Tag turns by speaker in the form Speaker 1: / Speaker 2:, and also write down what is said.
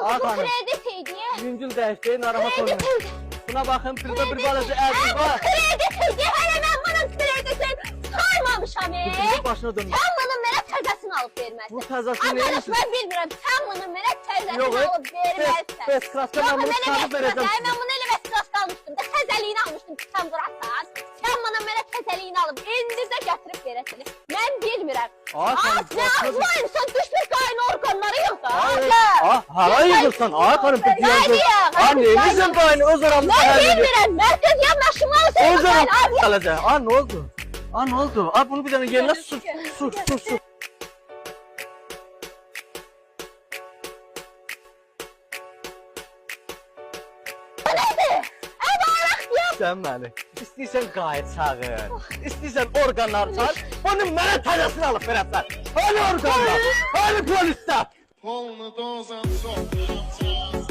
Speaker 1: Ağa
Speaker 2: Bu
Speaker 1: xanım.
Speaker 2: kredit idi.
Speaker 1: Yüngül dəyişdi, narahat olmayın.
Speaker 2: Kredit idi.
Speaker 1: Buna baxın, burada bir balaca ərzim var.
Speaker 2: Kredit idi. Hələ mən bunun kreditini saymamışam.
Speaker 1: Kızın başına dönmüş.
Speaker 2: Sən bunun mənə təzəsini alıb verməzsən.
Speaker 1: Bu təzəsini nə
Speaker 2: Arkadaş
Speaker 1: ediyorsun?
Speaker 2: mən bilmirəm. Sən bunun mənə təzəsini
Speaker 1: Yok,
Speaker 2: alıb verməzsən.
Speaker 1: Bes kraska ben bunu çıxarıb verəcəm
Speaker 2: Mən
Speaker 1: sizə.
Speaker 2: bunu elə bəs almışdım da təzəliyini almışdım ki, sən burasan. Sən bana mənə təzəliyini alıb indi də gətirib verəsən. Mən bilmirəm.
Speaker 1: Ağa xanım,
Speaker 2: Ne ağlayın, sən düşmüş qayın orqanları yox da.
Speaker 1: Hara yığılsan? Ağa xanım, bir
Speaker 2: Nə
Speaker 1: diyorsun.
Speaker 2: deyəm?
Speaker 1: Anne, elimizin qayını öz aramızda
Speaker 2: Mən
Speaker 1: həll ediyor.
Speaker 2: bilmirəm. Mərkəz yandaşımı alsın.
Speaker 1: Öz aramızda qalacaq. Aa, ne oldu? Aa, ne oldu? Aa, bunu bir tane yerine su. Sən məni. İstəyirsən qayıt çağır. İstəyirsən orqanlar çağır. Onun mənə təzəsini alıb verəsən. Hani orqanlar? Hani polislər?
Speaker 3: Pulling the doors out so